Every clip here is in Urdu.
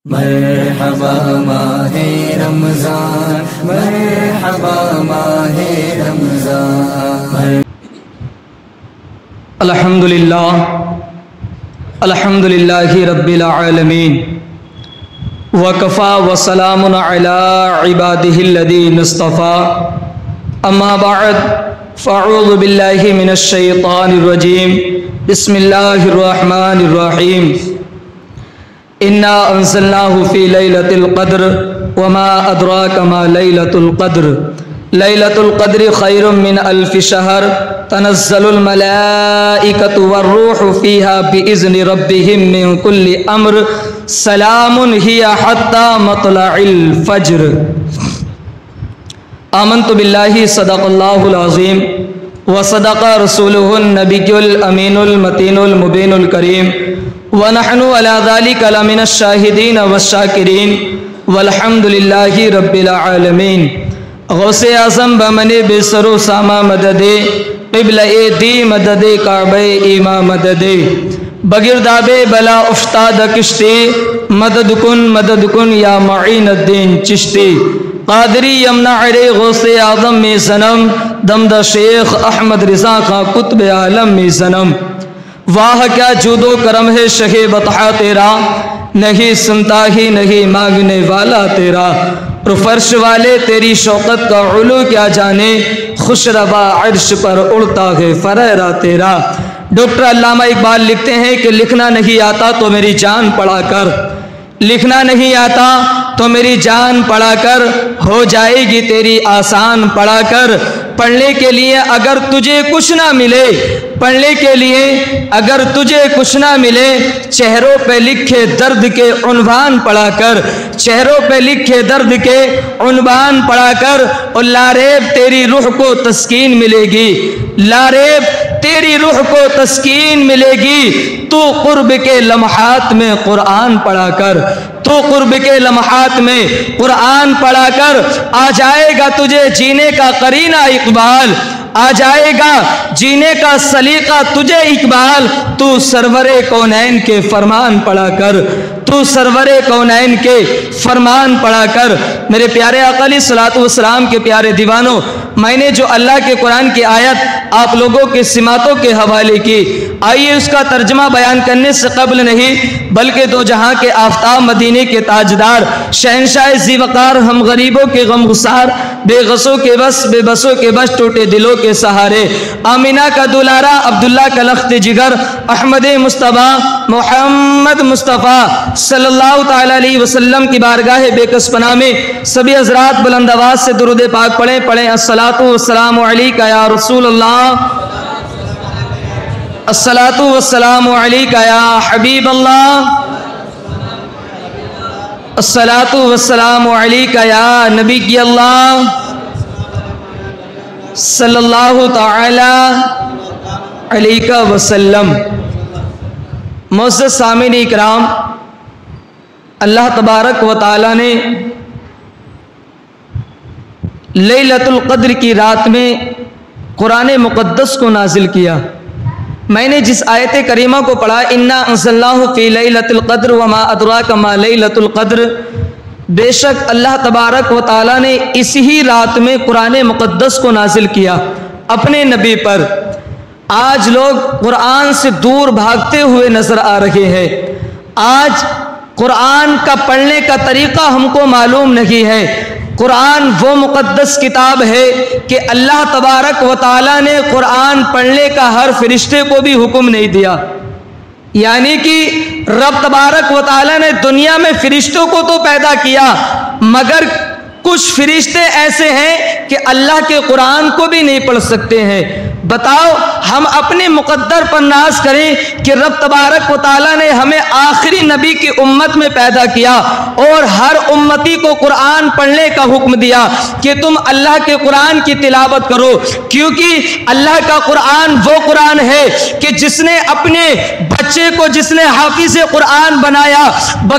مرحبا ماہ رمضان، مرحبا ماہ رمضان۔ الحمدللہ رب العالمین، وکفا وسلام علی عبادہ الذین اصطفیٰ، اما بعد فاعوذ باللہ من الشیطان الرجیم، بسم اللہ الرحمن الرحیم۔ انا انزلناہ فی لیلۃ القدر وما ادراک ما لیلۃ القدر، لیلۃ القدر خیر من الف شہر، تنزل الملائکۃ والروح فیہا باذن ربہم من کل امر، سلام ہی حتی مطلع الفجر۔ آمنت باللہ صدق اللہ العظیم وصدق رسولہ النبی الامین المتین المبین الکریم، ونحن علی ذلک لمن الشاہدین والشاکرین، والحمد للہ رب العالمین۔ غوث اعظم بمن بے سر و ساما مدد، قبلہ دی مدد، کعبہ ایما مدد، بگرداب بلا افتاد کشتی، مدد کن یا معین الدین چشتی۔ قادری یمنع رے غوث اعظم میں صنم، دمدہ شیخ احمد رضا خان قطب عالم میں صنم۔ واہ کیا جود و کرم ہے شہ بطحا تیرا، نہیں سنتا ہی نہیں مانگنے والا تیرا۔ اور فرش والے تیری شوقت کا علو کیا جانے، خوش ربا عرش پر اڑتا ہے فرحہ تیرا۔ ڈاکٹر علامہ اقبال لکھتے ہیں کہ لکھنا نہیں آتا تو میری جان پڑھا کر، لکھنا نہیں آتا تو میری جان پڑھا کر، ہو جائے گی تیری آسان پڑھا کر۔ پڑھنے کے لیے اگر تجھے کچھ نہ ملے، پڑھنے کے لیے اگر تجھے کچھ نہ ملے، چہروں پہ لکھے درد کے عنوان پڑھا کر، چہروں پہ لکھے درد کے عنوان پڑھا کر، اور لاریب تیری روح کو تسکین ملے گی، لاریب تیری روح کو تسکین ملے گی۔ تو قرب کے لمحات میں قرآن پڑھا کر، تو قرب کے لمحات میں قرآن پڑھا کر، آ جائے گا تجھے جینے کا قرینہ اقبال، آ جائے گا جینے کا سلیقہ تجھے اقبال۔ تو سرور کونین کے فرمان پڑھا کر، تو سرور کونین کے فرمان پڑھا کر۔ میرے پیارے آقا علیہ الصلوۃ والسلام کے پیارے دیوانوں، میں نے جو اللہ کے قرآن کی آیت آپ لوگوں کے سماتوں کے حوالے کی، آئیے اس کا ترجمہ بیان کرنے سے قبل نہیں بلکہ دو جہاں کے آفتاب، مدینے کے تاجدار، شہنشاہ ذی وقار، ہم غریبوں کے غم گسار، بے غصوں کے بس، بے بسوں کے بس، ٹوٹے دلوں کے سہارے، آمینہ کا دلارا، عبداللہ کا لخت جگر، احمد مصطفیٰ محمد مصطفیٰ صلی اللہ تعالیٰ علیہ وسلم کی بارگاہ بے کس پناہ میں سبھی حضرات بلند آواز سے درود پاک پڑھیں الصلاۃ والسلام علیکہ یا رسول اللہ، الصلاۃ والسلام علیکہ یا حبیب اللہ، الصلاۃ والسلام علیکہ یا نبی اللہ، صلی اللہ تعالی علیہ وسلم۔ معزز سامعین اکرام، اللہ تبارک و تعالی نے لیلۃ القدر کی رات میں قرآن مقدس کو نازل کیا۔ میں نے جس آیت کریمہ کو پڑھا، انا انزلناہ فی لیلۃ القدر وما ادراک ما لیلۃ القدر، بے شک اللہ تبارک و تعالی نے اسی رات میں قرآن مقدس کو نازل کیا اپنے نبی پر۔ آج لوگ قرآن سے دور بھاگتے ہوئے نظر آ رہے ہیں، آج قرآن کا پڑھنے کا طریقہ ہم کو معلوم نہیں ہے۔ قرآن وہ مقدس کتاب ہے کہ اللہ تبارک و تعالی نے قرآن پڑھنے کا ہر فرشتے کو بھی حکم نہیں دیا، یعنی کہ رب تبارک و تعالی نے دنیا میں فرشتوں کو تو پیدا کیا، مگر کچھ فرشتے ایسے ہیں کہ اللہ کے قرآن کو بھی نہیں پڑھ سکتے ہیں۔ بتاؤ ہم اپنے مقدر پر ناز کریں کہ رب تبارک و تعالی نے ہمیں آخری نبی کی امت میں پیدا کیا اور ہر امتی کو قرآن پڑھنے کا حکم دیا کہ تم اللہ کے قرآن کی تلاوت کرو، کیونکہ اللہ کا قرآن وہ قرآن ہے کہ جس نے اپنے بچے کو جس نے حافظ قرآن بنایا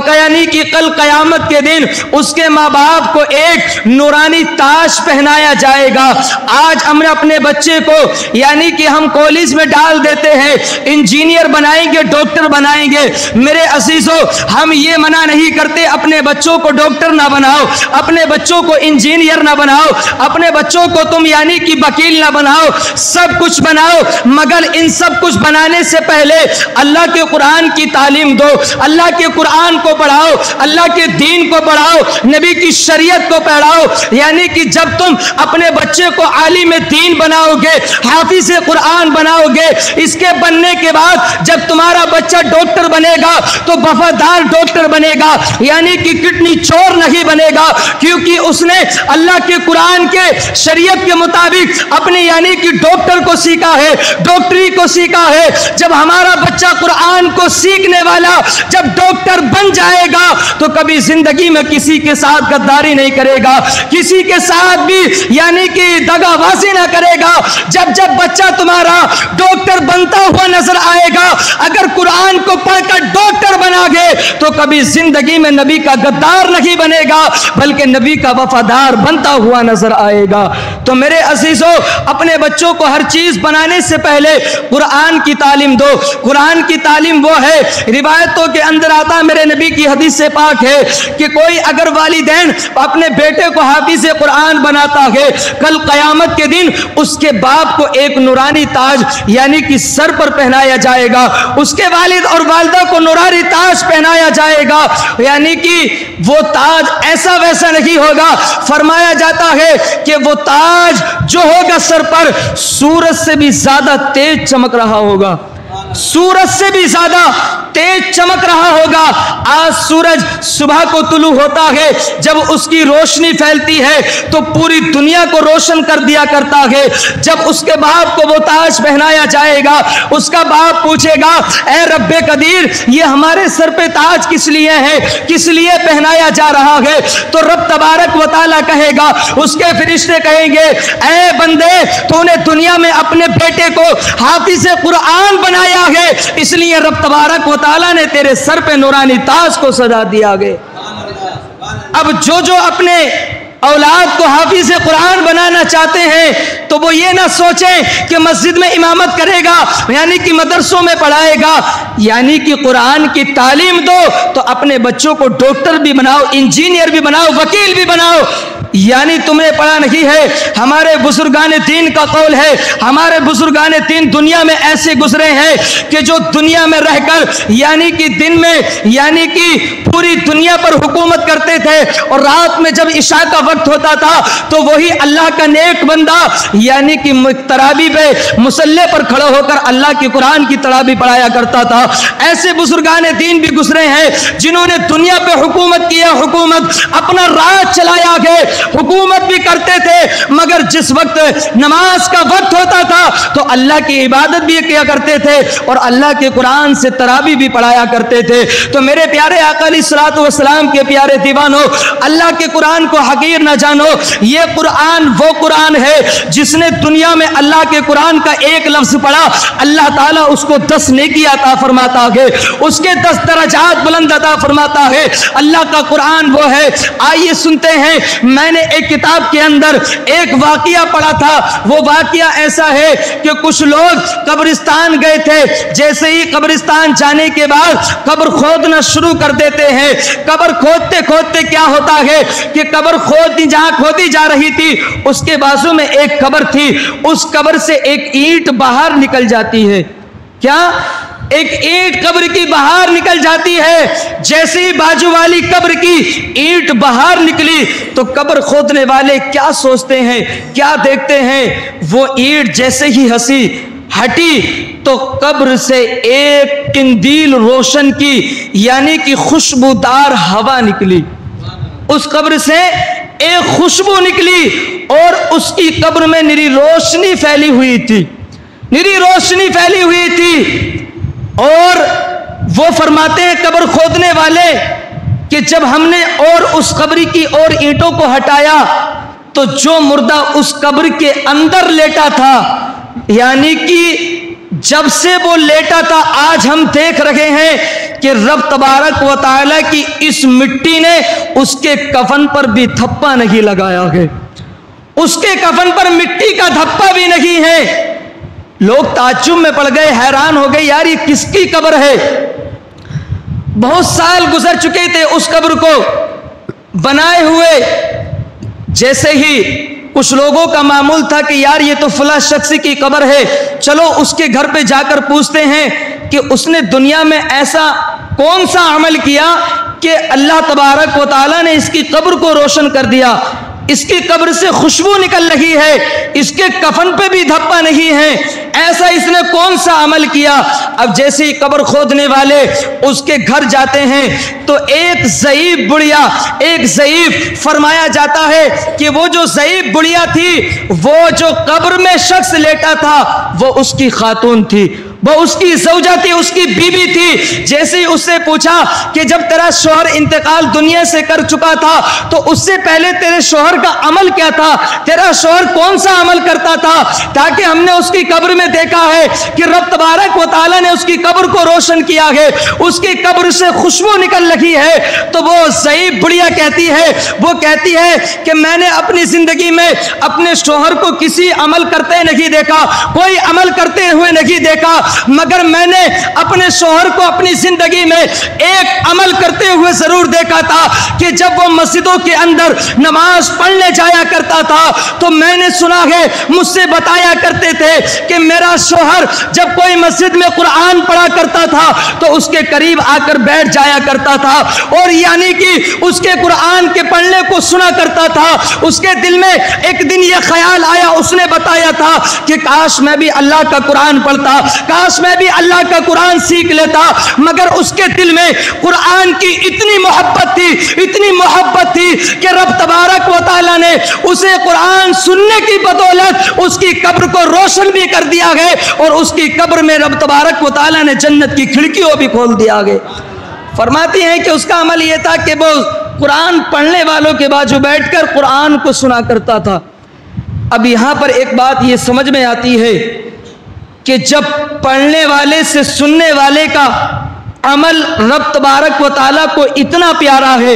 یعنی کہ کل قیامت کے دن اس کے ماں باپ کو ایک نورانی تاج پہنایا جائے گا۔ آج ہم نے اپنے بچے کو یعنی کہ ہم کالج میں ڈال دیتے ہیں، انجینئر بنائیں گے، ڈاکٹر بنائیں گے۔ میرے عزیزو، ہم یہ منع نہیں کرتے اپنے بچوں کو ڈاکٹر نہ بناؤ، اپنے بچوں کو انجینئر نہ بناؤ، اپنے بچوں کو تم یعنی کہ وکیل نہ بناؤ، سب کچھ بناؤ، مگر ان سب کچھ بنانے سے پہلے اللہ کے قرآن کی تعلیم دو، اللہ کے قرآن کو پڑھاؤ، اللہ کے دین کو پڑھاؤ، نبی کی شریعت کو پڑھاؤ۔ یعنی کہ جب تم اپنے بچے کو عالم دین بناؤ گے، حافظ قرآن بناؤ گے، اس کے بننے کے بعد جب تمہارا بچہ ڈاکٹر بنے گا تو وفادار ڈاکٹر بنے گا، یعنی کہ کڈنی چور نہیں بنے گا، کیونکہ اس نے اللہ کے قرآن کے شریعت کے مطابق اپنے یعنی کہ ڈاکٹر کو سیکھا ہے، ڈاکٹری کو سیکھا ہے۔ جب ہمارا بچہ قرآن کو سیکھنے والا جب ڈاکٹر بن جائے گا تو کبھی زندگی میں کسی کے ساتھ غداری نہیں کرے گا، کسی کے ساتھ بھی یعنی کہ دغا بازی نہ کرے گا۔ جب بچہ تمہارا ڈاکٹر بنتا ہوا نظر آئے گا، اگر قرآن کو پڑھ کر ڈاکٹر بنا گے تو کبھی زندگی میں نبی کا غدار نہیں بنے گا، بلکہ نبی کا وفادار بنتا ہوا نظر آئے گا۔ تو میرے عزیزو، اپنے بچوں کو ہر چیز بنانے سے پہلے قرآن کی تعلیم دو۔ قرآن کی تعلیم وہ ہے، روایتوں کے اندر آتا، میرے نبی کی حدیث سے پاک ہے کہ کوئی اگر والدین اپنے بیٹے کو حافظ قرآن بناتا ہے، کل قیامت کے دن اس کے باپ کو ایک نورانی تاج یعنی کہ سر پر پہنایا جائے گا، اس کے والد اور والدہ کو نورانی تاج پہنایا جائے گا، یعنی کہ وہ تاج ایسا ویسا نہیں ہوگا۔ فرمایا جاتا ہے کہ وہ تاج جو ہوگا سر پر، سورج سے بھی زیادہ تیز چمک رہا ہوگا، سورج سے بھی زیادہ تیز چمک رہا ہوگا۔ آج سورج صبح کو طلوع ہوتا ہے، جب اس کی روشنی پھیلتی ہے تو پوری دنیا کو روشن کر دیا کرتا ہے۔ جب اس کے باپ کو وہ تاج پہنایا جائے گا، اس کا باپ پوچھے گا، اے رب قدیر، یہ ہمارے سر پہ تاج کس لیے ہے، کس لیے پہنایا جا رہا ہے؟ تو رب تبارک و تعالیٰ کہے گا، اس کے فرشتے کہیں گے، اے بندے، تو نے دنیا میں اپنے بیٹے کو حافظ قرآن بنایا ہے، اس لیے رب تبارک و تعالیٰ نے تیرے سر پہ نورانی تاج کو سجا دیا گیا۔ اب جو اپنے اولاد کو حافظ قرآن بنانا چاہتے ہیں تو وہ یہ نہ سوچیں کہ مسجد میں امامت کرے گا، یعنی کہ مدرسوں میں پڑھائے گا، یعنی کہ قرآن کی تعلیم دو تو اپنے بچوں کو ڈاکٹر بھی بناؤ، انجینئر بھی بناؤ، وکیل بھی بناؤ۔ یعنی تم نے پڑھا نہیں ہے، ہمارے بزرگان دین کا قول ہے، ہمارے بزرگان دین دنیا میں ایسے گزرے ہیں کہ جو دنیا میں رہ کر یعنی کہ دن میں یعنی کہ پوری دنیا پر حکومت کرتے تھے، اور رات میں جب عشاء کا وقت ہوتا تھا تو وہی اللہ کا نیک بندہ یعنی کہ تراویح پہ مصلی پر کھڑا ہو کر اللہ کی قرآن کی تراویح پڑھایا کرتا تھا۔ ایسے بزرگان دین بھی گزرے ہیں جنہوں نے دنیا پہ حکومت کیا، حکومت اپنا راج چلایا گئے، حکومت بھی کرتے تھے، مگر جس وقت نماز کا وقت ہوتا تھا تو اللہ کی عبادت بھی کیا کرتے تھے اور اللہ کے قرآن سے تراویح بھی پڑھایا کرتے تھے۔ تو میرے پیارے آقا علیہ الصلوۃ والسلام کے پیارے دیوانوں، اللہ کے قرآن کو حقیر نہ جانو، یہ قرآن وہ قرآن ہے جس نے دنیا میں اللہ کے قرآن کا ایک لفظ پڑھا، اللہ تعالیٰ اس کو 10 نیکی عطا فرماتا ہے، اس کے 10 درجات بلند عطا فرماتا ہے۔ اللہ کا قرآن وہ ہے۔ آئیے سنتے ہیں، میں نے ایک کتاب کے اندر ایک واقعہ پڑھا تھا۔ وہ واقعہ ایسا ہے کہ کچھ لوگ قبرستان گئے تھے، جیسے ہی قبرستان جانے کے بعد قبر کھودنا شروع کر دیتے ہیں۔ قبر کھودتے کھودتے کیا ہوتا ہے کہ قبر جہاں کھودی جا رہی تھی اس کے بازو میں ایک قبر تھی، اس قبر سے ایک اینٹ باہر نکل جاتی ہے۔ کیا؟ ایک اینٹ قبر کی باہر نکل جاتی ہے۔ جیسے ہی بازو والی قبر کی اینٹ باہر نکلی تو قبر کھودنے والے کیا سوچتے ہیں، کیا دیکھتے ہیں؟ وہ اینٹ جیسے ہی ہٹی تو قبر سے ایک قندیل روشن کی یعنی کہ خوشبودار ہوا نکلی، اس قبر سے ایک خوشبو نکلی اور اس کی قبر میں نری روشنی پھیلی ہوئی تھی، نری روشنی پھیلی ہوئی تھی۔ اور وہ فرماتے ہیں قبر کھودنے والے کہ جب ہم نے اور اس قبر کی اور اینٹوں کو ہٹایا تو جو مردہ اس قبر کے اندر لیٹا تھا یعنی کہ جب سے وہ لیٹا تھا آج ہم دیکھ رہے ہیں کہ رب تبارک و تعالی کی اس مٹی نے اس کے کفن پر بھی دھپا نہیں لگایا ہے، اس کے کفن پر مٹی کا دھپا بھی نہیں ہے۔ لوگ تعجب میں پڑ گئے، حیران ہو گئے، یار یہ کس کی قبر ہے؟ بہت سال گزر چکے تھے اس قبر کو بنائے ہوئے۔ جیسے ہی کچھ لوگوں کا معمول تھا کہ یار یہ تو فلاں شخص کی قبر ہے، چلو اس کے گھر پہ جا کر پوچھتے ہیں کہ اس نے دنیا میں ایسا کون سا عمل کیا کہ اللہ تبارک و تعالیٰ نے اس کی قبر کو روشن کر دیا، اس کی قبر سے خوشبو نکل رہی ہے، اس کے کفن پہ بھی دھپا نہیں ہے، ایسا اس نے کون سا عمل کیا؟ اب جیسے ہی قبر کھودنے والے اس کے گھر جاتے ہیں تو ایک ضعیف بڑھیا، ایک ضعیف فرمایا جاتا ہے کہ وہ جو ضعیف بڑھیا تھی، وہ جو قبر میں شخص لیٹا تھا وہ اس کی خاتون تھی، وہ اس کی زوجہ تھی، اس کی بیوی تھی۔ جیسے ہی اس سے پوچھا کہ جب تیرا شوہر انتقال دنیا سے کر چکا تھا تو اس سے پہلے تیرے شوہر کا عمل کیا تھا، تیرا شوہر کون سا عمل کرتا تھا؟ تاکہ ہم نے اس کی قبر میں دیکھا ہے کہ رب تبارک و تعالیٰ نے اس کی قبر کو روشن کیا ہے، اس کی قبر سے خوشبو نکل رہی ہے۔ تو وہ ضعیف بڑھیا کہتی ہے کہ میں نے اپنی زندگی میں اپنے شوہر کو کسی عمل کرتے نہیں دیکھا، کوئی عمل کرتے ہوئے نہیں دیکھا، مگر میں نے اپنے شوہر کو اپنی زندگی میں ایک عمل کرتے ہوئے ضرور دیکھا تھا کہ جب وہ مسجدوں کے اندر نماز پڑھنے جایا کرتا تھا تو میں نے سنا ہے، مجھ سے بتایا کرتے تھے کہ میرا شوہر جب کوئی مسجد میں قرآن پڑھا کرتا تھا تو اس کے قریب آ کر بیٹھ جایا کرتا تھا، اور یعنی کہ اس کے قرآن کے پڑھنے کو سنا کرتا تھا۔ اس کے دل میں ایک دن یہ خیال آیا، اس نے بتایا تھا کہ کاش میں بھی اللہ کا قرآن پڑھتا، کاش میں بھی اللہ کا قرآن سیکھ لیتا، مگر اس کے دل میں قرآن کی اتنی محبت تھی کہ رب تبارک و تعالیٰ نے اسے قرآن سننے کی بدولت اس کی قبر کو روشن بھی کر دیا گئے، اور اس کی قبر میں رب تبارک و تعالیٰ نے جنت کی کھڑکیوں بھی کھول دیا گئے۔ فرماتی ہیں کہ اس کا عمل یہ تھا کہ وہ قرآن پڑھنے والوں کے بازو بیٹھ کر قرآن کو سنا کرتا تھا۔ اب یہاں پر ایک بات یہ سمجھ میں آتی ہے کہ جب پڑھنے والے سے سننے والے کا عمل رب تبارک و تعالیٰ کو اتنا پیارا ہے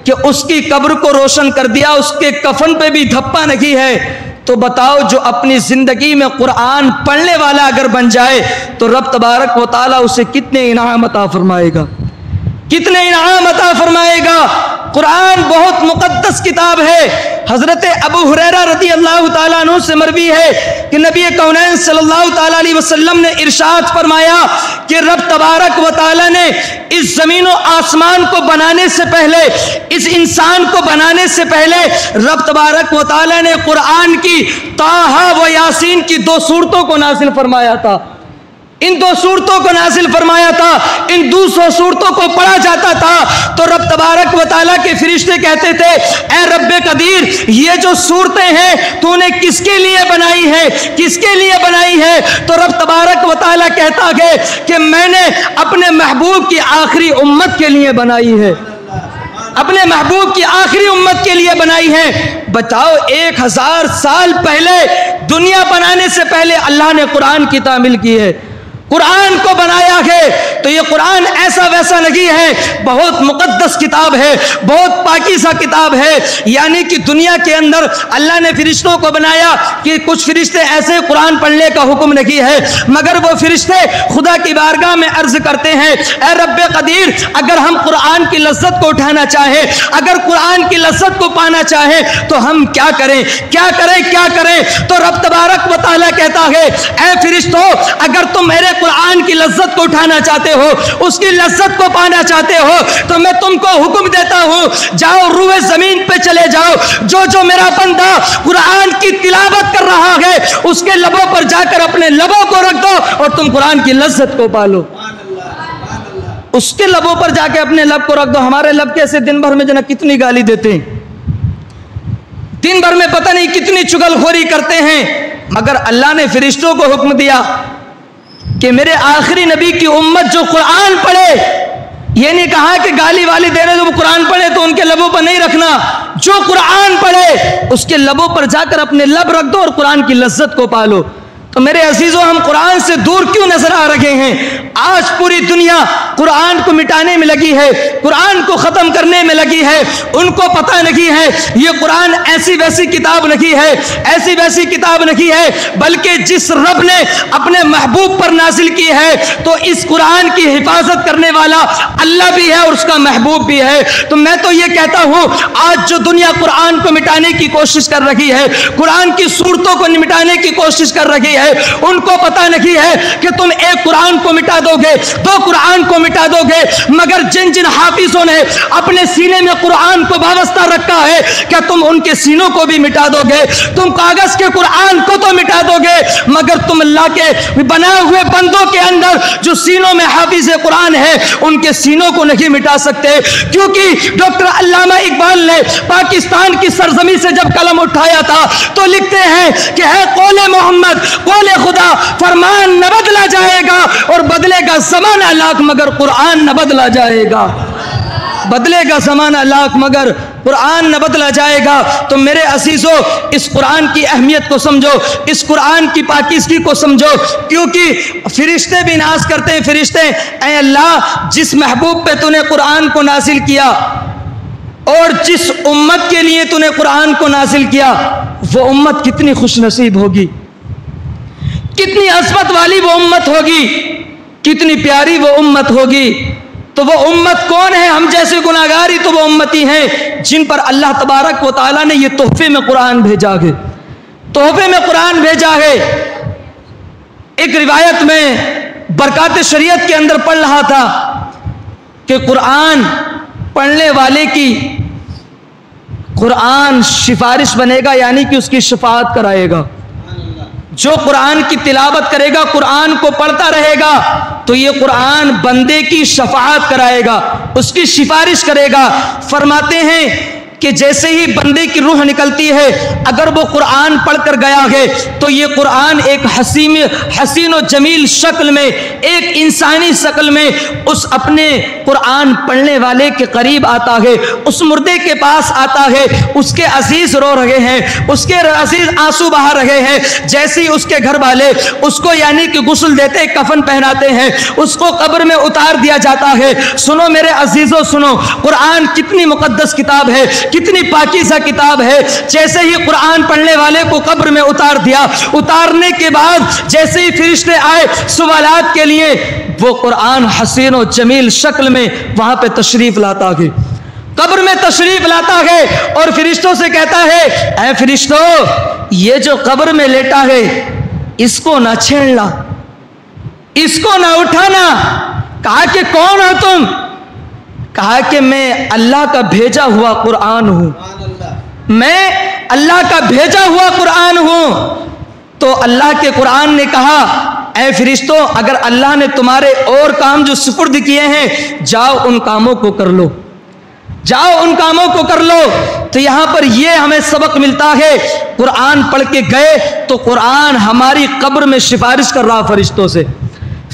کہ اس کی قبر کو روشن کر دیا، اس کے کفن پہ بھی دھپا نہیں ہے، تو بتاؤ جو اپنی زندگی میں قرآن پڑھنے والا اگر بن جائے تو رب تبارک و تعالیٰ اسے کتنے انعام عطا فرمائے گا، کتنے انعام عطا فرمائے گا۔ قرآن بہت مقدس کتاب ہے۔ حضرت ابو ہریرہ رضی اللہ تعالیٰ عنہ سے مروی ہے کہ نبی کونین صلی اللہ تعالیٰ علیہ وسلم نے ارشاد فرمایا کہ رب تبارک و تعالیٰ نے اس زمین و آسمان کو بنانے سے پہلے، اس انسان کو بنانے سے پہلے رب تبارک و تعالیٰ نے قرآن کی طٰہٰ و یاسین کی 2 سورتوں کو نازل فرمایا تھا، ان 2 سورتوں کو نازل فرمایا تھا، ان 200 سورتوں کو پڑھا جاتا تھا تو رب تبارک و تعالیٰ کے فرشتے کہتے تھے اے رب قدیر یہ جو سورتیں ہیں تو نے کس کے لیے بنائی ہے، کس کے لیے بنائی ہے؟ تو رب تبارک و تعالیٰ کہتا ہے کہ میں نے اپنے محبوب کی آخری امت کے لیے بنائی ہے، اپنے محبوب کی آخری امت کے لیے بنائی ہے۔ بتاؤ 1000 سال پہلے، دنیا بنانے سے پہلے اللہ نے قرآن کی تعمیل کی ہے، قرآن کو بنایا ہے، تو یہ قرآن ایسا ویسا نہیں ہے، بہت مقدس کتاب ہے، بہت پاکیزہ کتاب ہے۔ یعنی کہ دنیا کے اندر اللہ نے فرشتوں کو بنایا کہ کچھ فرشتے ایسے قرآن پڑھنے کا حکم نہیں ہے، مگر وہ فرشتے خدا کی بارگاہ میں عرض کرتے ہیں اے رب قدیر اگر ہم قرآن کی لذت کو اٹھانا چاہیں، اگر قرآن کی لذت کو پانا چاہیں تو ہم کیا کریں، کیا کریں، کیا کریں؟ تو رب تبارک و تعالیٰ کہتا ہے اے فرشتوں اگر تم میرے قرآن کی لذت کو اٹھانا چاہتے ہو، اس کی لذت کو پانا چاہتے ہو تو میں تم کو حکم دیتا ہوں جاؤ روئے زمین پہ چلے جاؤ، جو میرا بندہ قرآن کی تلاوت کر رہا ہے اس کے لبوں پر جا کر اپنے لبوں کو رکھ دو اور تم قرآن کی لذت کو پالو۔ اس کے لبوں پر جا کے اپنے لب کو رکھ دو۔ ہمارے لب کیسے دن بھر میں جناب کتنی گالی دیتے ہیں، دن بھر میں پتہ نہیں کتنی چغل خوری کرتے ہیں، مگر اللہ نے فرشتوں کو حکم دیا کہ میرے آخری نبی کی امت جو قرآن پڑھے، یہ نہیں کہا کہ گالی والی دے رہے تو وہ قرآن پڑھے تو ان کے لبوں پر نہیں رکھنا، جو قرآن پڑھے اس کے لبوں پر جا کر اپنے لب رکھ دو اور قرآن کی لذت کو پالو۔ تو میرے عزیزوں ہم قرآن سے دور کیوں نظر آ رہے ہیں؟ آج پوری دنیا قرآن کو مٹانے میں لگی ہے، قرآن کو ختم کرنے میں لگی ہے۔ ان کو پتہ نہیں ہے یہ قرآن ایسی ویسی کتاب نہیں ہے، ایسی ویسی کتاب نہیں ہے، بلکہ جس رب نے اپنے محبوب پر نازل کی ہے تو اس قرآن کی حفاظت کرنے والا اللہ بھی ہے اور اس کا محبوب بھی ہے۔ تو میں تو یہ کہتا ہوں آج جو دنیا قرآن کو مٹانے کی کوشش کر رہی ہے، قرآن کی صورتوں کو مٹانے کی کوشش کر رہی ہے، ان کو پتہ نہیں ہے کہ تم ایک قرآن کو مٹا دو گے، دو قرآن کو مٹا دو گے، مگر جن جن حافظوں نے اپنے سینے میں قرآن کو وابستہ رکھا ہے کیا تم ان کے سینوں کو بھی مٹا دو گے؟ تم کاغذ کے قرآن کو تو مٹا دو گے مگر تم اللہ کے بنائے ہوئے بندوں کے اندر جو سینوں میں حافظ قرآن ہے ان کے سینوں کو نہیں مٹا سکتے۔ کیونکہ ڈاکٹر علامہ اقبال نے پاکستان کی سرزمین سے جب قلم اٹھایا تھا تو لکھتے ہیں کہ ہے قول محمد قول خدا، فرمان نہ بدلا جائے گا اور بدلے گا زمانہ لاکھ مگر قرآن نہ بدلا جائے گا، بدلے گا زمانہ لاکھ مگر قرآن نہ بدلا جائے گا۔ تو میرے عزیزو اس قرآن کی اہمیت کو سمجھو، اس قرآن کی پاکیزگی کو سمجھو، کیونکہ فرشتے بھی ناز کرتے ہیں، فرشتے اے اللہ جس محبوب پہ تو نے قرآن کو نازل کیا اور جس امت کے لیے تو نے قرآن کو نازل کیا وہ امت کتنی خوش نصیب ہوگی، کتنی عظمت والی وہ امت ہوگی، کتنی پیاری وہ امت ہوگی۔ تو وہ امت کون ہے؟ ہم جیسے گناہگار ہی تو وہ امتی ہیں جن پر اللہ تبارک و تعالیٰ نے یہ تحفے میں قرآن بھیجا ہے، تحفے میں قرآن بھیجا ہے۔ ایک روایت میں برکات شریعت کے اندر پڑھ رہا تھا کہ قرآن پڑھنے والے کی قرآن سفارش بنے گا، یعنی کہ اس کی شفاعت کرائے گا۔ جو قرآن کی تلاوت کرے گا، قرآن کو پڑھتا رہے گا تو یہ قرآن بندے کی شفاعت کرائے گا، اس کی سفارش کرے گا۔ فرماتے ہیں کہ جیسے ہی بندے کی روح نکلتی ہے اگر وہ قرآن پڑھ کر گیا ہے تو یہ قرآن ایک حسین و جمیل شکل میں، ایک انسانی شکل میں اس اپنے قرآن پڑھنے والے کے قریب آتا ہے، اس مردے کے پاس آتا ہے، اس کے عزیز رو رہے ہیں، اس کے عزیز آنسو بہا رہے ہیں، جیسے ہی اس کے گھر والے اس کو یعنی کہ غسل دیتے، کفن پہناتے ہیں، اس کو قبر میں اتار دیا جاتا ہے۔ سنو میرے عزیزوں سنو، قرآن کتنی مقدس کتاب ہے، کتنی پاکیزہ کتاب ہے۔ جیسے ہی قرآن پڑھنے والے کو قبر میں اتار دیا، اتارنے کے بعد جیسے ہی فرشتے آئے سوالات کے لیے، وہ قرآن حسین و جمیل شکل میں وہاں پہ تشریف لاتا ہے، قبر میں تشریف لاتا ہے اور فرشتوں سے کہتا ہے اے فرشتوں یہ جو قبر میں لیٹا ہے اس کو نہ چھیڑنا، اس کو نہ اٹھانا۔ کہا کہ کون ہو تم؟ کہا کہ میں اللہ کا بھیجا ہوا قرآن ہوں، میں اللہ کا بھیجا ہوا قرآن ہوں۔ تو اللہ کے قرآن نے کہا اے فرشتوں اگر اللہ نے تمہارے اور کام جو سپرد کیے ہیں جاؤ ان کاموں کو کر لو، جاؤ ان کاموں کو کر لو۔ تو یہاں پر یہ ہمیں سبق ملتا ہے، قرآن پڑھ کے گئے تو قرآن ہماری قبر میں سفارش کر رہا فرشتوں سے،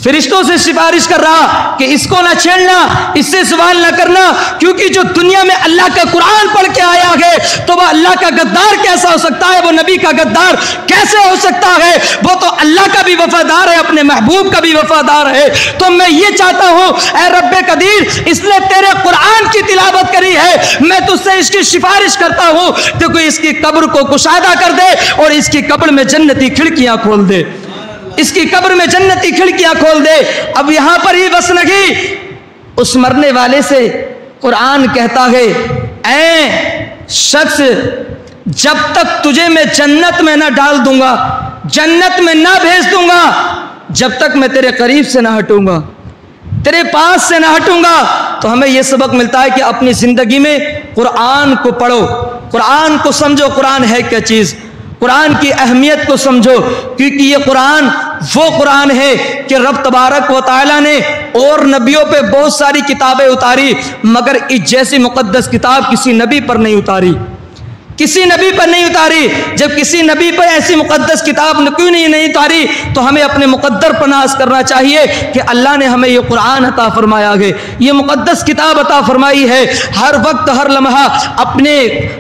فرشتوں سے سفارش کر رہا کہ اس کو نہ چھیڑنا، اس سے سوال نہ کرنا، کیونکہ جو دنیا میں اللہ کا قرآن پڑھ کے آیا ہے تو وہ اللہ کا غدار کیسا ہو سکتا ہے؟ وہ نبی کا غدار کیسے ہو سکتا ہے؟ وہ تو اللہ کا بھی وفادار ہے، اپنے محبوب کا بھی وفادار ہے۔ تو میں یہ چاہتا ہوں اے رب قدیر اس نے تیرے قرآن کی تلاوت کری ہے، میں تجھ سے اس کی سفارش کرتا ہوں کہ کوئی اس کی قبر کو کشادہ کر دے اور اس کی قبر میں جنتی کھڑکیاں کھول دے، اس کی قبر میں جنتی کھڑکیاں کھول دے۔ اب یہاں پر ہی بس نہیں، اس مرنے والے سے قرآن کہتا ہے اے شخص جب تک تجھے میں جنت میں نہ ڈال دوں گا، جنت میں نہ بھیج دوں گا، جب تک میں تیرے قریب سے نہ ہٹوں گا، تیرے پاس سے نہ ہٹوں گا۔ تو ہمیں یہ سبق ملتا ہے کہ اپنی زندگی میں قرآن کو پڑھو، قرآن کو سمجھو، قرآن ہے کیا چیز، قرآن کی اہمیت کو سمجھو، کیونکہ یہ قرآن وہ قرآن ہے کہ رب تبارک و تعالیٰ نے اور نبیوں پہ بہت ساری کتابیں اتاری مگر اس جیسی مقدس کتاب کسی نبی پر نہیں اتاری، کسی نبی پر نہیں اتاری؟ جب کسی نبی پر ایسی مقدس کتاب کیوں نہیں اتاری؟ تو ہمیں اپنے مقدر پر ناز کرنا چاہیے کہ اللہ نے ہمیں یہ قرآن عطا فرمایا ہے، یہ مقدس کتاب عطا فرمائی ہے۔ ہر وقت ہر لمحہ اپنے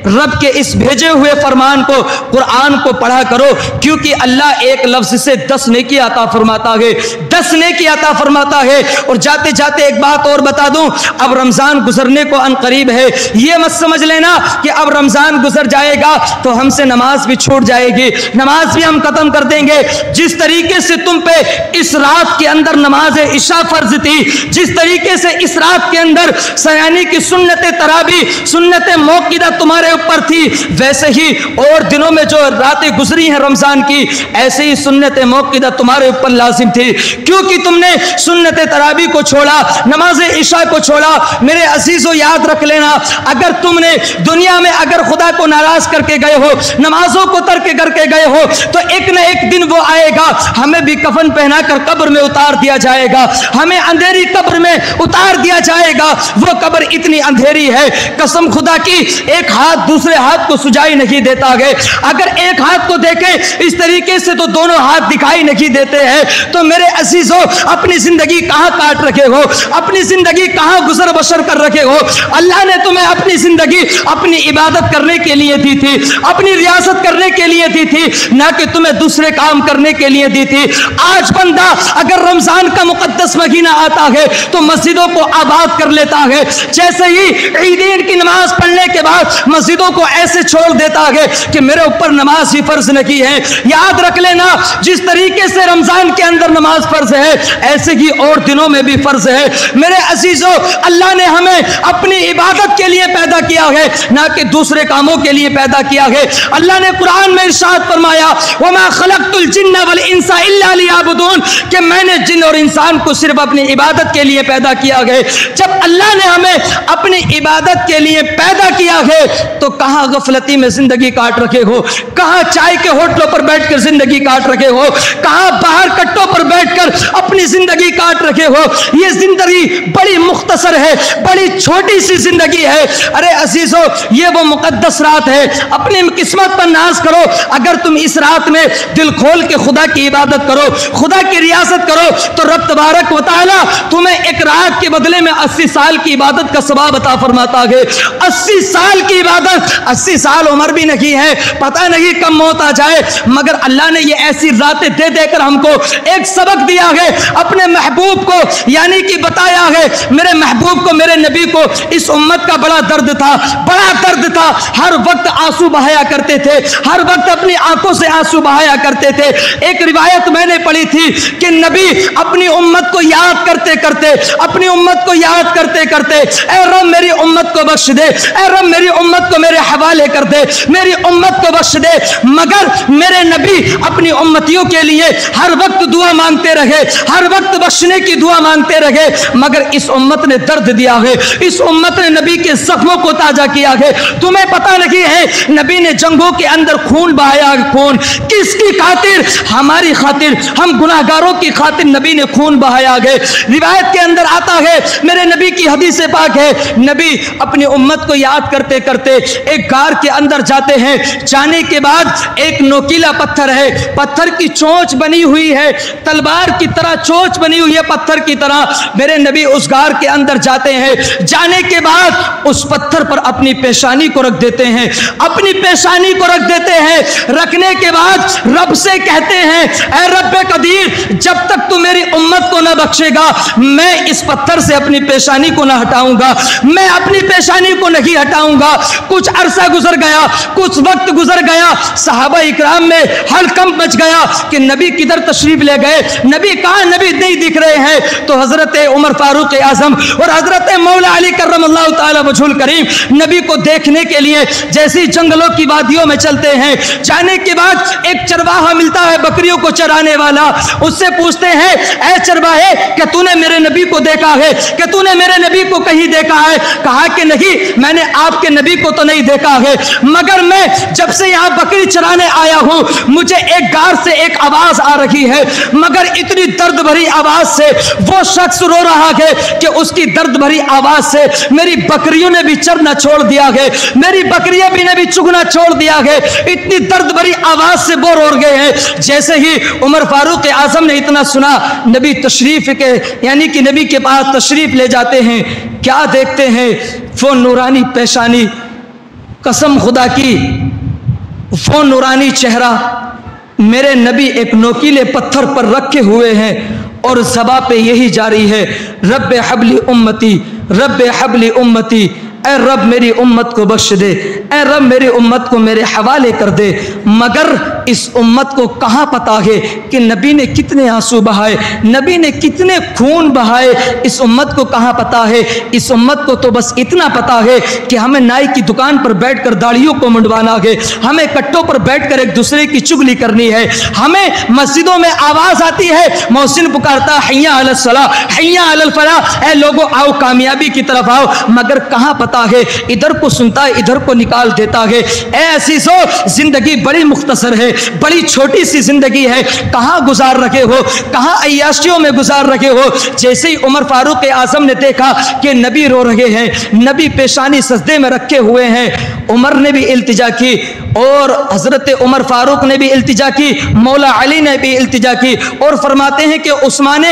رب کے اس بھیجے ہوئے فرمان کو، قرآن کو پڑھا کرو، کیونکہ اللہ ایک لفظ سے 10 نیکی عطا فرماتا ہے، 10 نیکی عطا فرماتا ہے۔ اور جاتے جاتے ایک بات اور بتا دوں، اب رمضان گزرنے کو ان قریب ہے، یہ مت سمجھ لینا کہ اب رمضان گزر جائے گا تو ہم سے نماز بھی چھوٹ جائے گی، نماز بھی ہم ختم کر دیں گے۔ جس طریقے سے تم پہ اس رات کے اندر نماز عشاء فرض تھی، جس طریقے سے اس رات کے اندر یعنی کہ سنت تراویح، سنت موقدہ تمہارے اوپر تھی، ویسے ہی اور دنوں میں جو راتیں گزری ہیں رمضان کی، ایسے ہی سنت موقدہ تمہارے اوپر لازم تھی۔ کیونکہ تم نے سنت تراویح کو چھوڑا، نماز عشاء کو چھوڑا۔ میرے عزیزو یاد رکھ لینا، اگر تم نے دنیا میں اگر خدا کو ناراض کر کے گئے ہو، نمازوں کو ترک کر کے گئے ہو، تو ایک نہ ایک دن وہ آئے گا، ہمیں بھی کفن پہنا کر قبر میں اتار دیا جائے گا، ہمیں اندھیری قبر میں اتار دیا جائے گا۔ وہ قبر اتنی اندھیری ہے، قسم خدا کی ایک ہاتھ دوسرے ہاتھ کو سجائی نہیں دیتا ہے۔ اگر ایک ہاتھ کو دیکھیں اس طریقے سے تو دونوں ہاتھ دکھائی نہیں دیتے ہیں۔ تو میرے عزیزو، اپنی زندگی کہاں کاٹ رکھے ہو، اپنی زندگی کہاں گزر بسر کر رکھے ہو؟ اللہ نے تمہیں اپنی زندگی اپنی عبادت کرنے کے لیے دی تھی، اپنی ریاست کرنے کے لیے دی تھی، نہ کہ تمہیں دوسرے کام کرنے کے لیے دی تھی۔ آج بندہ اگر رمضان کا مقدس مہینہ آتا ہے تو مسجدوں کو آباد کر لیتا ہے، جیسے ہی عیدین کی نماز پڑھنے کے بعد مسجدوں کو ایسے چھوڑ دیتا ہے کہ میرے اوپر نماز ہی فرض نہیں ہے۔ یاد رکھ لینا، جس طریقے سے رمضان کے اندر نماز فرض ہے، ایسے ہی اور دنوں میں بھی فرض ہے۔ میرے عزیزو، اللہ نے ہمیں اپنی عبادت کے لیے پیدا کیا ہے، نہ کہ دوسرے کاموں کے لیے پیدا کیا ہے۔ اللہ نے قرآن میں ارشاد فرمایا، وَمَا خَلَقْتُ الْجِنَّ وَالْإِنسَ إِلَّا لِيَعْبُدُونَ، کہ میں نے جن اور انسان کو صرف اپنی عبادت کے لیے پیدا کیا ہے۔ جب اللہ نے ہمیں اپنی عبادت کے لیے پیدا کیا ہے تو کہاں غفلتی میں زندگی کاٹ رکھے ہو، کہاں چائے کے ہوٹلوں پر بیٹھ کر زندگی کاٹ رکھے ہو، کہاں باہر کٹوں پر بیٹھ کر اپنی زندگی کاٹ رکھے ہو۔ یہ زندگی بڑی مختصر ہے، بڑی چھوٹی سی زندگی ہے۔ ارے عزیزو، یہ وہ مقدس رات ہے، اپنی قسمت پر ناز کرو۔ اگر تم اس رات میں دل کھول کے خدا کی عبادت کرو، خدا کی ریاست کرو، تو رب تبارک و تعالی تمہیں ایک رات کے بدلے میں 80 سال کی عبادت کا ثواب عطا فرماتا ہے۔ 80 سال کی عبادت، 80 سال عمر بھی نہیں ہے، پتہ نہیں کب موت آ جائے، مگر اللہ نے یہ ایسی راتیں دے دے کر ہم کو ایک سبق دیا ہے، اپنے محبوب کو یعنی کہ بتایا ہے۔ میرے محبوب کو، میرے نبی کو اس امت کا بڑا درد تھا، بڑا درد تھا، ہر وقت آنسو بہایا کرتے تھے، ہر وقت اپنی آنکھوں سے آنسو بہایا کرتے تھے۔ ایک روایت میں نے پڑھی تھی کہ نبی اپنی امت کو یاد کرتے کرتے، اپنی امت کو یاد کرتے کرتے، اے رب میری امت کو بخش دے، اے رب میری امت کو میرے حوالے کر دے، میری امت کو بخش دے۔ مگر میرے نبی اپنی امتیوں کے لیے ہر وقت دعا مانگتے رہے، ہر وقت بخشنے کی دعا مانگتے رہے، مگر اس امت نے درد دیا ہے، اس امت نے نبی کے زخموں کو تازہ کیا ہے۔ تمہیں پتہ نہیں ہے نبی نے جنگوں کے اندر خون بہایا، خون کس کی خاطر؟ ہماری خاطر، ہم گناہگاروں کی خاطر نبی نے خون بہایا ہے۔ روایت کے اندر آتا ہے، میرے نبی کی حدیث پاک ہے، نبی اپنی امت کو یاد کرتے کرتے ایک غار کے اندر جاتے ہیں، جانے کے بعد ایک نوکیلا پتھر ہے، پتھر کی چونچ بنی ہوئی ہے، تلوار کی طرح چونچ بنی ہوئی ہے پتھر کی طرح۔ میرے نبی اس غار کے اندر جاتے ہیں، جانے کے بعد اس پتھر پر اپنی پیشانی کو رکھ دیتے ہیں، اپنی پیشانی کو رکھ دیتے ہیں۔ رکھنے کے بعد رب سے کہتے ہیں، اے رب قدیر، جب تک تو میری امت کو نہ بخشے گا میں اس پتھر سے اپنی پیشانی کو نہ ہٹاؤں گا، میں اپنی پیشانی کو نہیں ہٹاؤں گا۔ کچھ عرصہ گزر گیا، کچھ وقت گزر گیا، صحابہ اکرام میں ہڑکمپ مچ گیا کہ نبی کدھر تشریف لے گئے، نبی کہاں؟ نبی نہیں دکھ رہے ہیں۔ تو حضرت عمر فاروق اعظم اور حضرت مولا علی کرم اللہ تعالی وجہ الکریم نبی کو دیکھنے کے لیے جیسی جنگلوں کی وادیوں میں چلتے ہیں، جانے کے بعد ایک چرواہا ملتا ہے بکریوں کو چرانے والا، اس سے پوچھتے ہیں، اے چرواہے، کہ تو نے میرے نبی کو دیکھا ہے، کہ تو نے میرے نبی کو کہیں دیکھا ہے؟ کہا کہ نہیں، میں نے آپ کے نبی کو تو نہیں دیکھا ہے، مگر میں جب سے یہاں بکری چرانے آیا ہوں مجھے ایک غار سے ایک آواز آ رہی ہے، مگر اتنی درد بھری آواز سے وہ شخص رو رہا ہے کہ اس کی درد بھری آواز سے میری بکریوں نے بھی چرنا چھوڑ دیا ہے، میری بکریاں لیے بھی نبی چگنا چھوڑ دیا ہے، اتنی درد بھری آواز سے بور ہو گئے ہیں۔ جیسے ہی عمر فاروق اعظم نے اتنا سنا، نبی تشریف کے یعنی کہ نبی کے پاس تشریف لے جاتے ہیں، کیا دیکھتے ہیں؟ وہ نورانی پیشانی، قسم خدا کی وہ نورانی چہرہ، میرے نبی ایک نوکیلے پتھر پر رکھے ہوئے ہیں اور زباں پہ یہی جاری ہے، رب حبلی امتی، رب حبلی امتی، اے رب میری امت کو بخش دے، اے رب میری امت کو میرے حوالے کر دے۔ مگر اس امت کو کہاں پتا ہے کہ نبی نے کتنے آنسو بہائے، نبی نے کتنے خون بہائے، اس امت کو کہاں پتا ہے؟ اس امت کو تو بس اتنا پتا ہے کہ ہمیں نائی کی دکان پر بیٹھ کر داڑھیوں کو منڈوانا ہے، ہمیں کٹوں پر بیٹھ کر ایک دوسرے کی چگلی کرنی ہے، ہمیں مسجدوں میں آواز آتی ہے، محسن پکارتا حی علی الصلاۃ حی علی الفلاح، اے لوگوں آؤ کامیابی کی طرف آؤ، مگر کہاں پتا ہے؟ ادھر کو سنتا ہے ادھر کو نکال دیتا ہے۔ اے عزیزو، زندگی بڑی مختصر ہے، بڑی چھوٹی سی زندگی ہے، کہاں گزار رکھے ہو، کہاں عیاشیوں میں گزار رکھے ہو؟ جیسے ہی عمر فاروق اعظم نے دیکھا کہ نبی رو رہے ہیں، نبی پیشانی سجدے میں رکھے ہوئے ہیں، عمر نے بھی التجا کی اور حضرت عمر فاروق نے بھی التجا کی، مولا علی نے بھی التجا کی، اور فرماتے ہیں کہ عثمان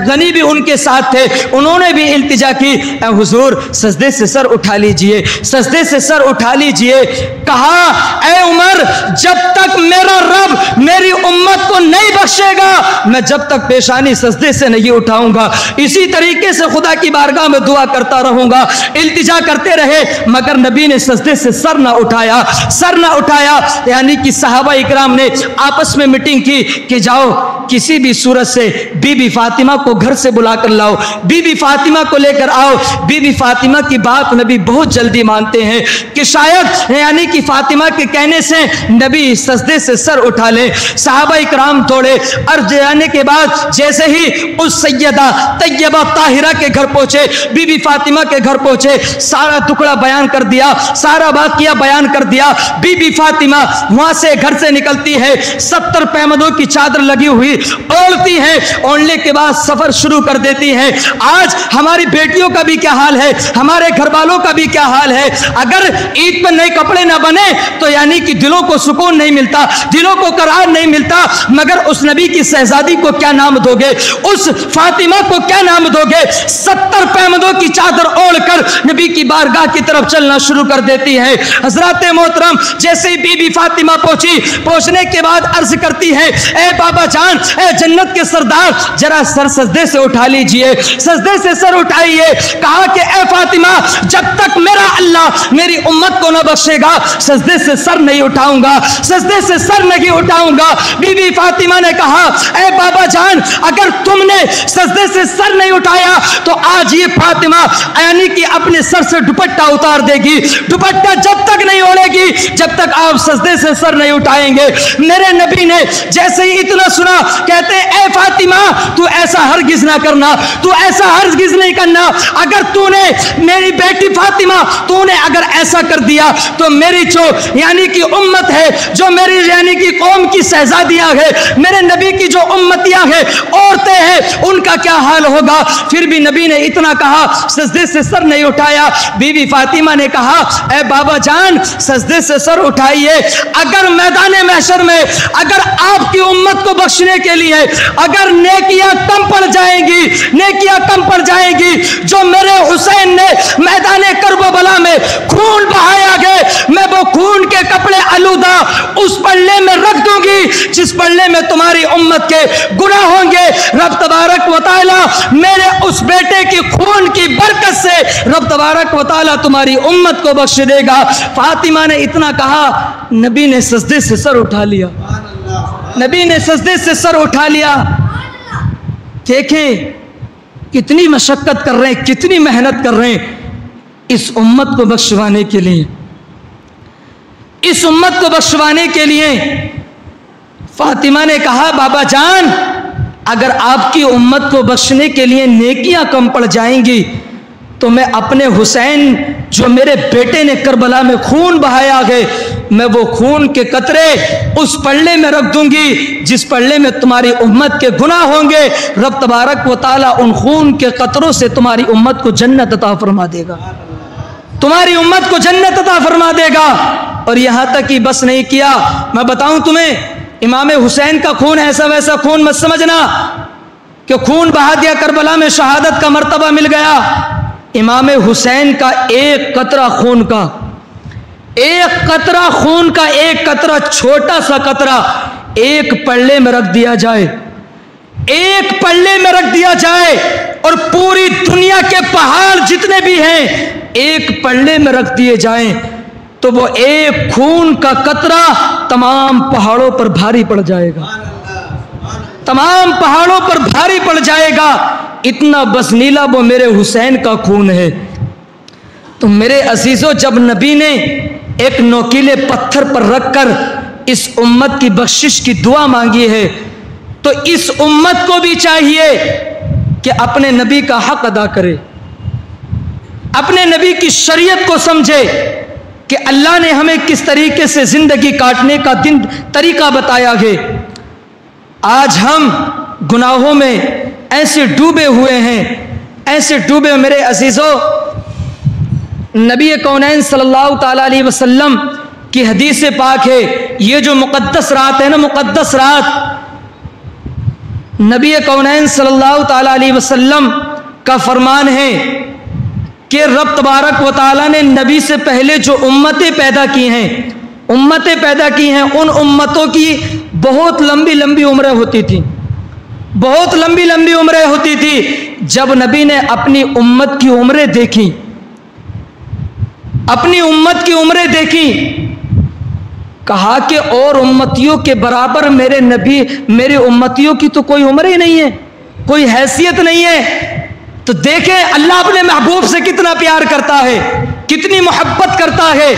غنی بھی ان کے ساتھ تھے، انہوں نے بھی التجا کی، اے حضور سجدے سے سر اٹھا لیجئے، سجدے سے سر اٹھا لیجئے۔ کہا اے عمر، جب تک میرا رب میری امت کو نہیں بخشے گا، میں جب تک پیشانی سجدے سے نہیں اٹھاؤں گا، اسی طریقے سے خدا کی بارگاہ میں دعا کرتا رہوں گا۔ التجا کرتے رہے مگر نبی نے سجدے سے سر نہ اٹھایا، سر نہ اٹھایا۔ یعنی کہ صحابہ اکرام نے آپس میں میٹنگ کی کہ جاؤ کسی بھی صورت سے بی بی فاطمہ کو گھر سے بلا کر لاؤ، بی بی فاطمہ کو لے کر آؤ۔ بی بی فاطمہ کی بات نبی بہت جلدی مانتے ہیں کہ شاید یعنی کہ فاطمہ کے کہنے سے نبی سجدے سے سر اٹھا لے۔ صحابہ اکرام توڑے، عرض جانے کے بعد جیسے ہی اس سیدہ طیبہ طاہرہ کے گھر پہنچے، بی بی فاطمہ کے گھر پہنچے، سارا ٹکڑا بیان کر دیا، سارا واقعہ بیان کر دیا۔ بی بی فاطمہ وہاں سے گھر سے نکلتی ہے، 70 پیمدوں کی چادر لگی ہوئی اوڑھتی ہے، اوڑھنے کے بعد سفر شروع کر دیتی ہے۔ آج ہماری بیٹیوں کا بھی کیا حال ہے، ہمارے گھر والوں کا بھی کیا حال ہے؟ اگر عید پر نئے کپڑے نہ بنے تو یعنی کہ دلوں کو سکون نہیں ملتا، دلوں کو قرار نہیں ملتا، مگر اس نبی کی شہزادی کو کیا نام دو گے، اس فاطمہ کو کیا نام دو گے؟ 70 پیمدوں کی چادر اوڑھ کر نبی کی بارگاہ کی طرف چلنا شروع کر دیتی ہے۔ حضرات محترم، جیسے ہی بی بی فاطمہ پہنچنے کے بعد عرض کرتی ہے، اے بابا جان، اے جنت کے سردار، ذرا سر سجدے سے اٹھا لیجئے، سجدے سے سر اٹھائیے۔ کہا کہ اے فاطمہ، جب تک میرا اللہ میری امت کو نہ بخشے گا، سجدے سے سر نہیں اٹھاؤں گا، سجدے سے سر نہیں اٹھاؤں گا۔ بی بی فاطمہ نے کہا، اے بابا جان، اگر تم نے سجدے سے سر نہیں اٹھایا تو آج یہ فاطمہ یعنی کہ اپنے سر سے دوپٹہ اتار دے گی، دوپٹہ جب تک نہیں اوڑھے گی جب تک آپ سجدے سے سر نہیں اٹھائیں گے۔ میرے نبی نے جیسے ہی اتنا سنا، کہتے اے فاطمہ، تو ایسا ہرگز نہ کرنا، تو ایسا ہرگز نہیں کرنا، اگر تو نے میری بیٹی فاطمہ تو نے اگر ایسا کر دیا تو میری جو یعنی کہ امت ہے، جو میری یعنی کہ قوم کی شہزادیاں ہیں، میرے نبی کی جو امتیاں ہیں، عورتیں ہیں، ان کا کیا حال ہوگا۔ پھر بھی نبی نے اتنا کہا، سجدے سے سر نہیں اٹھایا۔ بی بی فاطمہ نے کہا، اے بابا جان، سجدے سے سر اٹھائیے، اگر میدان محشر میں اگر آپ کی امت کو بخشنے کے لیے اگر نیکیاں کم پڑ جائیں گی، نیکیاں کم پڑ جائیں گی، جو میرے حسین نے میدان کرب و بلا میں خون بہایا گئے، میں وہ خون کے کپڑے آلودہ اس پلڑے میں رکھ دوں گی جس پلڑے میں تمہاری امت کے گناہ ہوں گے۔ رب تبارک و تعالی میرے اس بیٹے کی خون کی برکت سے رب تبارک و تعالی تمہاری امت کو بخش دے گا۔ فاطمہ نے اتنا کہا، نبی نے سجدے سے سر اٹھا لیا، نبی نے سجدے سے سر اٹھا لیا۔ دیکھیں کتنی مشقت کر رہے ہیں، کتنی محنت کر رہے ہیں اس امت کو بخشوانے کے لیے، اس امت کو بخشوانے کے لیے۔ فاطمہ نے کہا، بابا جان، اگر آپ کی امت کو بخشنے کے لیے نیکیاں کم پڑ جائیں گی تو میں اپنے حسین جو میرے بیٹے نے کربلا میں خون بہایا ہے، میں وہ خون کے قطرے اس پلڑے میں رکھ دوں گی جس پلڑے میں تمہاری امت کے گناہ ہوں گے۔ رب تبارک و تعالیٰ ان خون کے قطروں سے تمہاری امت کو جنت عطا فرما دے گا۔ تمہاری امت کو جنت عطا فرما دے گا۔ اور یہاں تک کہ بس نہیں کیا، میں بتاؤں تمہیں، امام حسین کا خون ایسا ویسا خون مت سمجھنا کہ خون بہا دیا کربلا میں شہادت کا مرتبہ مل گیا۔ امام حسین کا ایک قطرہ خون کا، ایک قطرہ خون کا، ایک قطرہ، چھوٹا سا قطرہ ایک پلڑے میں رکھ دیا جائے، ایک پلڑے میں رکھ دیا جائے، اور پوری دنیا کے پہاڑ جتنے بھی ہیں ایک پلڑے میں رکھ دیے جائیں، تو وہ ایک خون کا قطرہ تمام پہاڑوں پر بھاری پڑ جائے گا، تمام پہاڑوں پر بھاری پڑ جائے گا۔ اتنا بس نیلا وہ میرے حسین کا خون ہے۔ تو میرے عزیزوں، جب نبی نے ایک نوکیلے پتھر پر رکھ کر اس امت کی بخشش کی دعا مانگی ہے، تو اس امت کو بھی چاہیے کہ اپنے نبی کا حق ادا کرے، اپنے نبی کی شریعت کو سمجھے کہ اللہ نے ہمیں کس طریقے سے زندگی کاٹنے کا طریقہ بتایا ہے۔ آج ہم گناہوں میں ایسے ڈوبے ہوئے ہیں، ایسے ڈوبے، میرے عزیزوں، نبی کونین صلی اللہ تعالیٰ علیہ وسلم کی حدیث پاک ہے، یہ جو مقدس رات ہے نا، مقدس رات، نبی کونین صلی اللہ تعالیٰ علیہ وسلم کا فرمان ہے کہ رب تبارک و تعالیٰ نے نبی سے پہلے جو امتیں پیدا کی ہیں، امتیں پیدا کی ہیں، ان امتوں کی بہت لمبی لمبی عمریں ہوتی تھیں، بہت لمبی لمبی عمریں ہوتی تھی۔ جب نبی نے اپنی امت کی عمریں دیکھی، اپنی امت کی عمریں دیکھی، کہا کہ اور امتیوں کے برابر میرے نبی، میرے امتیوں کی تو کوئی عمر ہی نہیں ہے، کوئی حیثیت نہیں ہے۔ تو دیکھیں اللہ اپنے محبوب سے کتنا پیار کرتا ہے، کتنی محبت کرتا ہے۔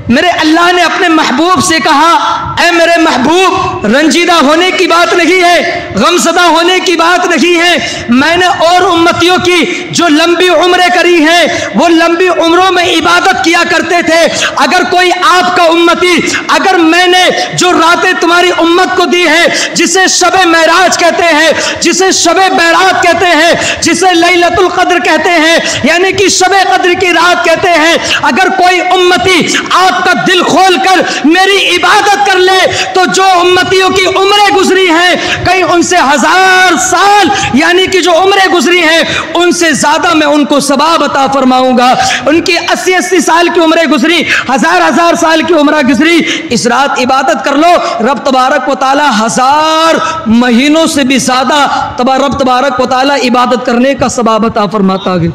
میرے اللہ نے اپنے محبوب سے کہا، اے میرے محبوب، رنجیدہ ہونے کی بات نہیں ہے، غمزدہ ہونے کی بات نہیں ہے، میں نے اور امتیوں کی جو لمبی عمریں کری ہیں، وہ لمبی عمروں میں عبادت کیا کرتے تھے۔ اگر کوئی آپ کا امتی، اگر میں نے جو راتیں تمہاری امت کو دی ہے، جسے شب معراج کہتے ہیں، جسے شب بیرات کہتے ہیں، جسے لیلۃ القدر کہتے ہیں، یعنی کہ شب قدر کی رات کہتے ہیں، اگر کوئی امتی آپ کا دل کھول کر میری عبادت کر لے، تو جو امتیوں کی عمریں گزری ہیں، کہیں ان سے 1000 سال، یعنی کہ جو عمریں گزری ہیں ان سے زیادہ میں ان کو ثواب عطا فرماؤں گا۔ ان کی 80 سال کی عمریں گزری، 1000 سال کی عمرہ گزری، اس رات عبادت کر لو، رب تبارک و تعالی 1000 مہینوں سے بھی زیادہ رب تبارک و تعالی عبادت کرنے کا ثواب عطا فرماتا ہے۔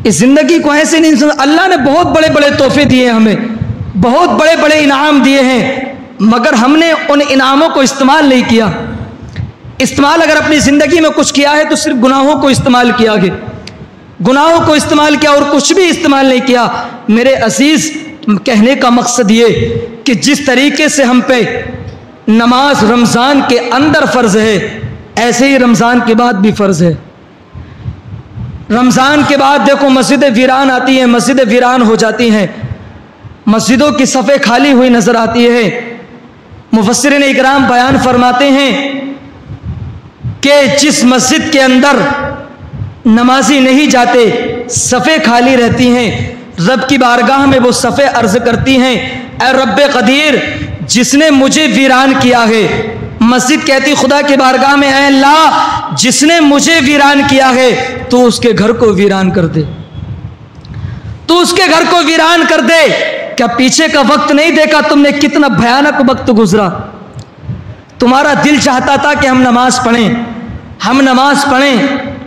اس زندگی کو ایسے نہیں، اللہ نے بہت بڑے بڑے تحفے دیے ہمیں، بہت بڑے بڑے انعام دیے ہیں، مگر ہم نے ان انعاموں کو استعمال نہیں کیا۔ استعمال اگر اپنی زندگی میں کچھ کیا ہے تو صرف گناہوں کو استعمال کیا ہے، گناہوں کو استعمال کیا اور کچھ بھی استعمال نہیں کیا۔ میرے عزیز، کہنے کا مقصد یہ کہ جس طریقے سے ہم پہ نماز رمضان کے اندر فرض ہے، ایسے ہی رمضان کے بعد بھی فرض ہے۔ رمضان کے بعد دیکھو مسجدیں ویران آتی ہیں، مسجدیں ویران ہو جاتی ہیں، مسجدوں کی صفیں خالی ہوئی نظر آتی ہے۔ مفسرین اکرام بیان فرماتے ہیں کہ جس مسجد کے اندر نمازی نہیں جاتے، صفیں خالی رہتی ہیں، رب کی بارگاہ میں وہ صفیں عرض کرتی ہیں، اے رب قدیر، جس نے مجھے ویران کیا ہے، مسجد کہتی خدا کی بارگاہ میں، اے اللہ، جس نے مجھے ویران کیا ہے تو اس کے گھر کو ویران کر دے، تو اس کے گھر کو ویران کر دے۔ کیا پیچھے کا وقت نہیں دیکھا تم نے، کتنا بھیانک وقت گزرا؟ تمہارا دل چاہتا تھا کہ ہم نماز پڑھیں، ہم نماز پڑھیں،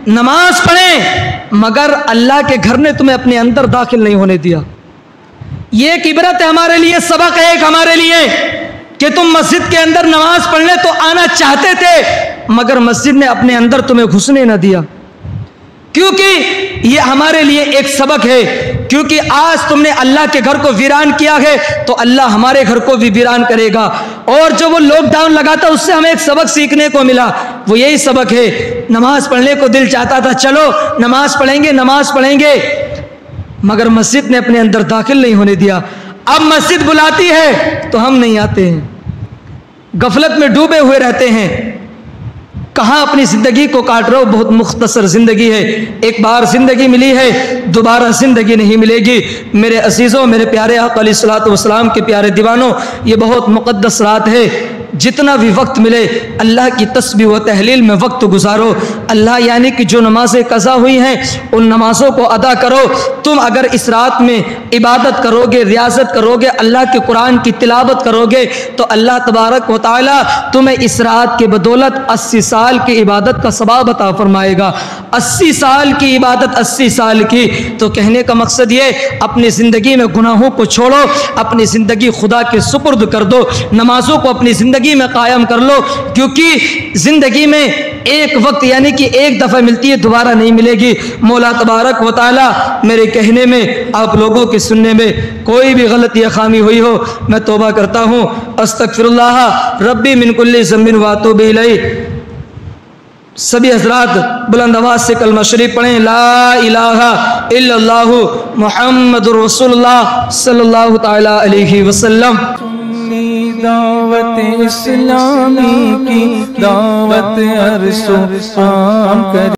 نماز پڑھیں، مگر اللہ کے گھر نے تمہیں اپنے اندر داخل نہیں ہونے دیا۔ یہ ایک عبرت ہے ہمارے لیے، سبق ہے ایک ہمارے لیے کہ تم مسجد کے اندر نماز پڑھنے تو آنا چاہتے تھے، مگر مسجد نے اپنے اندر تمہیں گھسنے نہ دیا۔ کیونکہ یہ ہمارے لیے ایک سبق ہے، کیونکہ آج تم نے اللہ کے گھر کو ویران کیا ہے تو اللہ ہمارے گھر کو بھی ویران کرے گا۔ اور جو وہ لاک ڈاؤن لگا تھا اس سے ہمیں ایک سبق سیکھنے کو ملا، وہ یہی سبق ہے، نماز پڑھنے کو دل چاہتا تھا، چلو نماز پڑھیں گے، نماز پڑھیں گے، مگر مسجد نے اپنے اندر داخل نہیں ہونے دیا۔ اب مسجد بلاتی ہے تو ہم نہیں آتے ہیں، غفلت میں ڈوبے ہوئے رہتے ہیں، کہاں اپنی زندگی کو کاٹ رہے ہو؟ بہت مختصر زندگی ہے، ایک بار زندگی ملی ہے، دوبارہ زندگی نہیں ملے گی۔ میرے عزیزوں، میرے پیارے آقا علیہ الصلوۃ والسلام کے پیارے دیوانوں، یہ بہت مقدس رات ہے۔ جتنا بھی وقت ملے اللہ کی تسبیح و تحلیل میں وقت گزارو۔ اللہ یعنی کہ جو نمازیں قضا ہوئی ہیں ان نمازوں کو ادا کرو۔ تم اگر اس رات میں عبادت کرو گے، ریاضت کرو گے، اللہ کے قرآن کی تلاوت کرو گے تو اللہ تبارک و تعالیٰ تمہیں اس رات کے بدولت 80 سال کی عبادت کا ثواب عطا فرمائے گا۔ 80 سال کی عبادت، 80 سال کی۔ تو کہنے کا مقصد یہ، اپنی زندگی میں گناہوں کو چھوڑو، اپنی زندگی خدا کے سپرد کر دو، نمازوں کو اپنی زندگی میں قائم کر لو، کیونکہ زندگی میں ایک وقت یعنی کہ ایک دفعہ ملتی ہے، دوبارہ نہیں ملے گی۔ مولا تبارک و تعالی میرے کہنے میں، آپ لوگوں کے سننے میں کوئی بھی غلطی یا خامی ہوئی ہو میں توبہ کرتا ہوں۔ استغفر اللہ ربی من کل ذنب واتوب الیہ۔ سبھی حضرات بلند آواز سے کلمہ شریف پڑھیں، لا الہ الا اللہ محمد رسول اللہ صلی اللہ تعالی علیہ وسلم۔ دعوت اسلامی کی دعوت عرش و عام کر